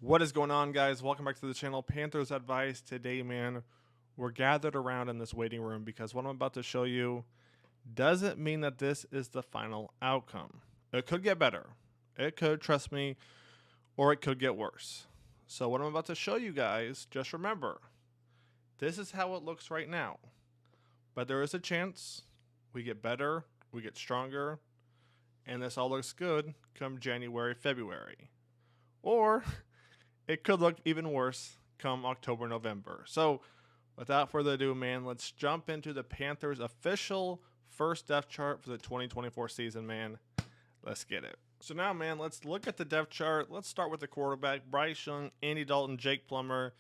What is going on, guys? Welcome back to the channel. Panthers Advice. Today, man, we're gathered around in this waiting room because what I'm about to show you doesn't mean that this is the final outcome. It could get better. It could, trust me, or it could get worse. So what I'm about to show you guys, just remember, this is how it looks right now. But there is a chance we get better, we get stronger, and this all looks good come January, February. Or it could look even worse come October, November. So without further ado, man, let's jump into the Panthers' official first depth chart for the 2024 season, man. Let's get it. So now, man, let's look at the depth chart. Let's start with the quarterback. Bryce Young, Andy Dalton, Jake Plummer,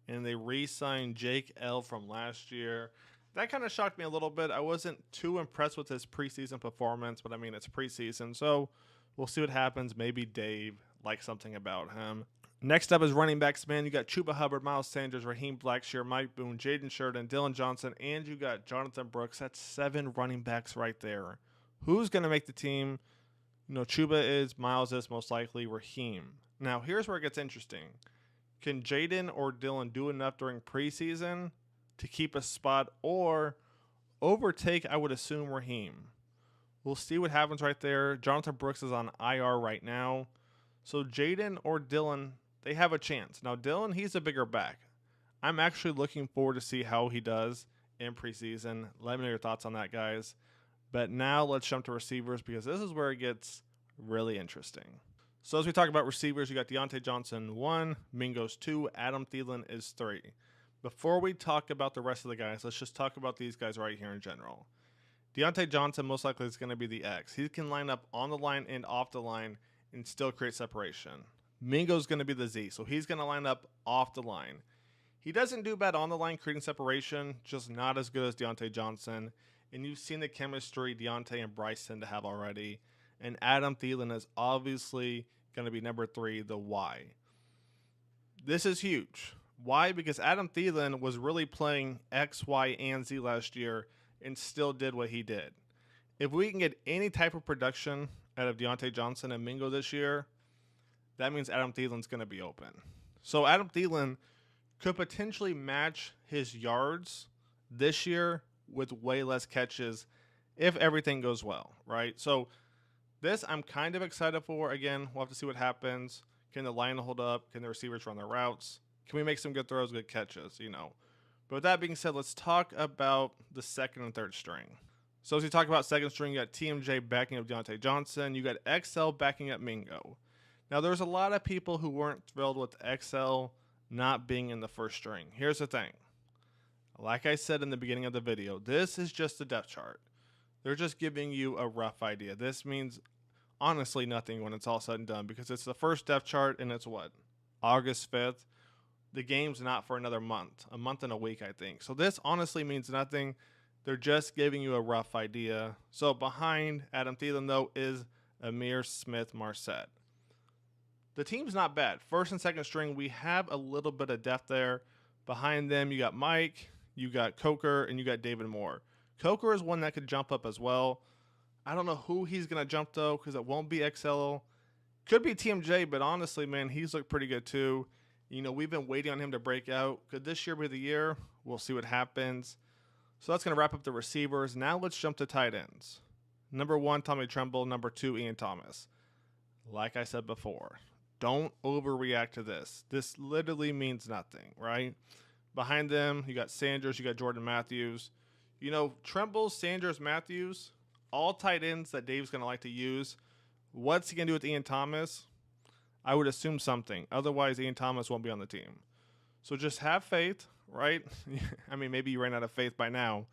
and they re-signed Jake L from last year. That kind of shocked me a little bit. I wasn't too impressed with his preseason performance, but I mean, it's preseason, so we'll see what happens. Maybe Dave likes something about him. Next up is running backs, man. You got Chuba Hubbard, Miles Sanders, Raheem Blackshear, Mike Boone, Jaden Sheridan, Dylan Johnson, and you got Jonathan Brooks. That's 7 running backs right there. Who's going to make the team? You know, Chuba is, Miles is, most likely Raheem. Now, here's where it gets interesting. Can Jaden or Dylan do enough during preseason to keep a spot or overtake, I would assume, Raheem? We'll see what happens right there. Jonathan Brooks is on IR right now. So Jaden or Dylan, they have a chance. Now, Dylan, he's a bigger back. I'm actually looking forward to see how he does in preseason. Let me know your thoughts on that, guys. But now let's jump to receivers because this is where it gets really interesting. So as we talk about receivers, you got Deontay Johnson 1, Mingo's 2, Adam Thielen is 3. Before we talk about the rest of the guys, let's just talk about these guys right here in general. Deontay Johnson most likely is going to be the X. He can line up on the line and off the line and still create separation. Mingo's going to be the Z, so he's going to line up off the line. He doesn't do bad on the line creating separation, just not as good as Deontay Johnson. And you've seen the chemistry Deontay and Bryce tend to have already. And Adam Thielen is obviously going to be number 3, the Y. This is huge. Why? Because Adam Thielen was really playing X, Y, and Z last year and still did what he did. If we can get any type of production out of Deontay Johnson and Mingo this year, that means Adam Thielen's going to be open. So Adam Thielen could potentially match his yards this year with way less catches if everything goes well, right? So this I'm kind of excited for. Again, we'll have to see what happens. Can the line hold up? Can the receivers run their routes? Can we make some good throws, good catches, you know? But with that being said, let's talk about the second and third string. So as we talk about second string, you got TMJ backing up Deontay Johnson. You got XL backing up Mingo. Now, there's a lot of people who weren't thrilled with XL not being in the first string. Here's the thing. Like I said in the beginning of the video, this is just a depth chart. They're just giving you a rough idea. This means honestly nothing when it's all said and done because it's the first depth chart and it's what? August 5th. The game's not for another month. A month and a week, I think. So this honestly means nothing. They're just giving you a rough idea. So behind Adam Thielen, though, is Amir Smith-Marset. The team's not bad. First and second string, we have a little bit of depth there. Behind them, you got Mike, you got Coker, and you got David Moore. Coker is one that could jump up as well. I don't know who he's going to jump, though, because it won't be XL. Could be TMJ, but honestly, man, he's looked pretty good, too. You know, we've been waiting on him to break out. Could this year be the year? We'll see what happens. So that's going to wrap up the receivers. Now let's jump to tight ends. Number 1, Tommy Tremble. Number 2, Ian Thomas. Like I said before, don't overreact to this. This literally means nothing, right? Behind them, you got Sanders, you got Jordan Matthews. You know, Tremble, Sanders, Matthews, all tight ends that Dave's going to like to use. What's he going to do with Ian Thomas? I would assume something. Otherwise, Ian Thomas won't be on the team. So just have faith, right? I mean, maybe you ran out of faith by now.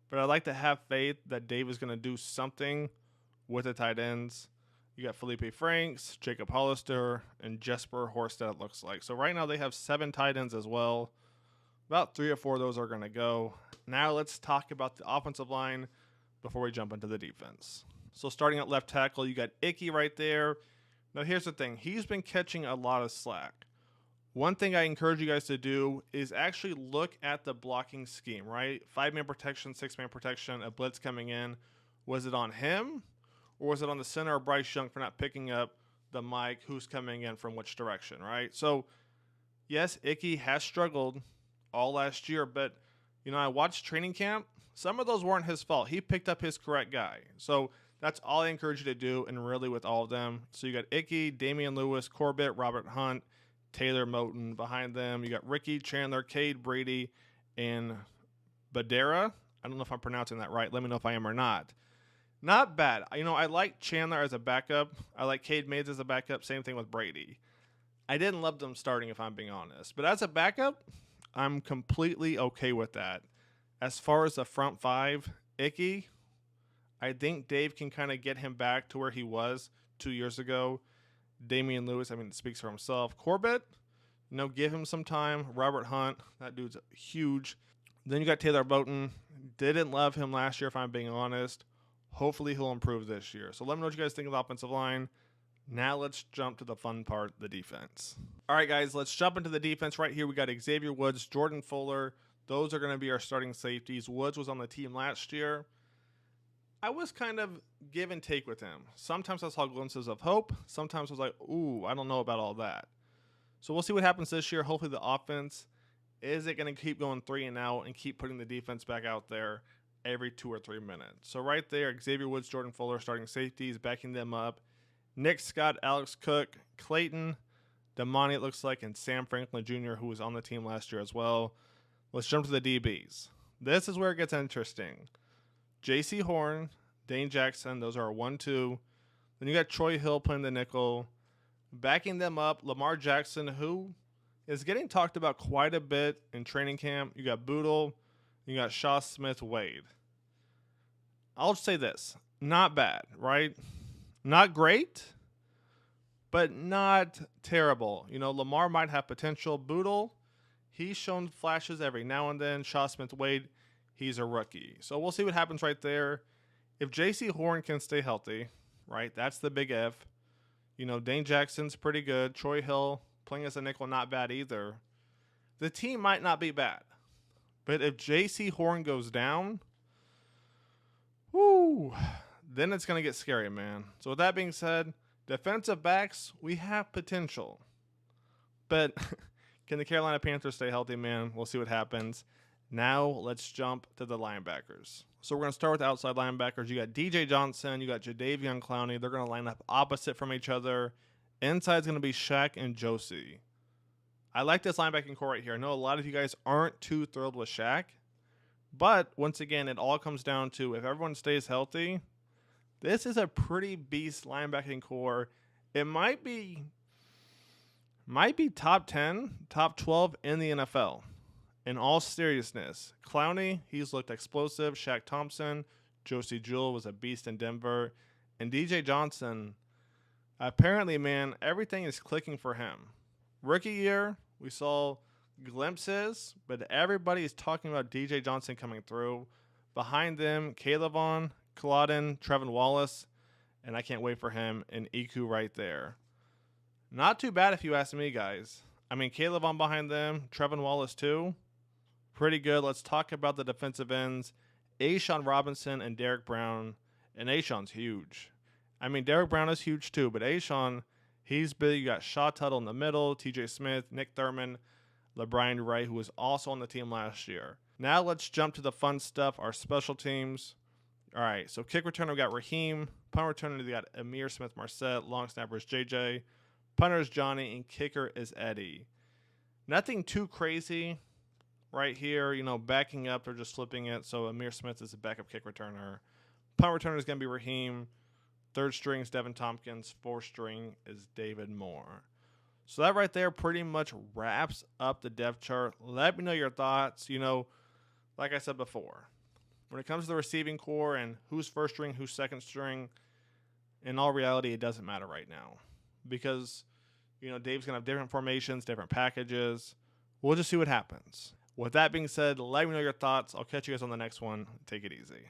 But I'd like to have faith that Dave is going to do something with the tight ends. You got Felipe Franks, Jacob Hollister, and Jesper Horsted, it looks like. So right now they have 7 tight ends as well. About 3 or 4 of those are going to go. Now let's talk about the offensive line before we jump into the defense. So starting at left tackle, you got Icky right there. Now here's the thing. He's been catching a lot of slack. One thing I encourage you guys to do is actually look at the blocking scheme, right? 5-man protection, 6-man protection, a blitz coming in. Was it on him? Or was it on the center or Bryce Young for not picking up the mic, who's coming in from which direction, right? So, yes, Icky has struggled all last year, but, I watched training camp. Some of those weren't his fault. He picked up his correct guy. So, that's all I encourage you to do, and really with all of them. So, you got Icky, Damian Lewis, Corbett, Robert Hunt, Taylor Moton behind them. You got Ricky, Chandler, Cade, Brady, and Badera. I don't know if I'm pronouncing that right. Let me know if I am or not. Not bad. I like Chandler as a backup. I like Cade Mays as a backup. Same thing with Brady. I didn't love them starting, if I'm being honest. But as a backup, I'm completely okay with that. As far as the front five, Icky, I think Dave can kind of get him back to where he was 2 years ago. Damian Lewis, it speaks for himself. Corbett, give him some time. Robert Hunt, that dude's huge. Then you got Taylor Moton. Didn't love him last year, if I'm being honest. Hopefully he'll improve this year. So let me know what you guys think of the offensive line. Now let's jump to the fun part, the defense. All right, guys, let's jump into the defense. Right here, we got Xavier Woods, Jordan Fuller. Those are going to be our starting safeties. Woods was on the team last year. I was kind of give and take with him. Sometimes I saw glimpses of hope. Sometimes I was like, ooh, I don't know about all that. So we'll see what happens this year. Hopefully the offense, is it going to keep going 3 and out and keep putting the defense back out there every 2 or 3 minutes? So right there, Xavier Woods, Jordan Fuller, starting safeties, backing them up. Nick Scott, Alex Cook, Clayton, Damani, it looks like, and Sam Franklin Jr., who was on the team last year as well. Let's jump to the DBs. This is where it gets interesting. Jaycee Horn, Dane Jackson, those are our 1-2. Then you got Troy Hill playing the nickel. Backing them up, Lamar Jackson, who is getting talked about quite a bit in training camp. You got Boodle. You got Shaw Smith Wade. I'll say this. Not bad, right? Not great, but not terrible. Lamar might have potential. Boodle, he's shown flashes every now and then. Shaw Smith Wade, he's a rookie. So we'll see what happens right there. If Jaycee Horn can stay healthy, right, that's the big if. Dane Jackson's pretty good. Troy Hill playing as a nickel, not bad either. The team might not be bad. But if Jaycee Horn goes down, then it's going to get scary, man. So with that being said, defensive backs, we have potential. But can the Carolina Panthers stay healthy, man? We'll see what happens. Now let's jump to the linebackers. So we're going to start with outside linebackers. You got DJ Johnson. You got Jadeveon Clowney. They're going to line up opposite from each other. Inside's going to be Shaq and Josie. I like this linebacking core right here. I know a lot of you guys aren't too thrilled with Shaq. But once again, it all comes down to if everyone stays healthy, this is a pretty beast linebacking core. It might be top 10, top 12 in the NFL. In all seriousness, Clowney, he's looked explosive. Shaq Thompson, Josie Jewell was a beast in Denver. And DJ Johnson, apparently, man, everything is clicking for him. Rookie year, we saw glimpses, but everybody is talking about DJ Johnson coming through. Behind them, Caleb Culloden, Trevin Wallace, and I can't wait for him, and Iku right there. Not too bad if you ask me, guys. Caleb behind them, Trevin Wallace too. Pretty good. Let's talk about the defensive ends. A'Shawn Robinson and Derrick Brown. And A'Shawn's huge. Derrick Brown is huge too, but A'Shawn, he's big. You got Shaw Tuttle in the middle, TJ Smith, Nick Thurman, LeBrian Wright, who was also on the team last year. Now let's jump to the fun stuff, our special teams. All right, so kick returner, we got Raheem. Punt returner, we got Amir Smith-Marset. Long snapper is JJ. Punter is Johnny, and kicker is Eddie. Nothing too crazy right here. Backing up, they're just flipping it. So Amir Smith is a backup kick returner. Punt returner is going to be Raheem. Third string is Devin Tompkins. Fourth string is David Moore. So that right there pretty much wraps up the depth chart. Let me know your thoughts. Like I said before, when it comes to the receiving core and who's first string, who's second string, in all reality, it doesn't matter right now. Because, Dave's going to have different formations, different packages. We'll just see what happens. With that being said, let me know your thoughts. I'll catch you guys on the next one. Take it easy.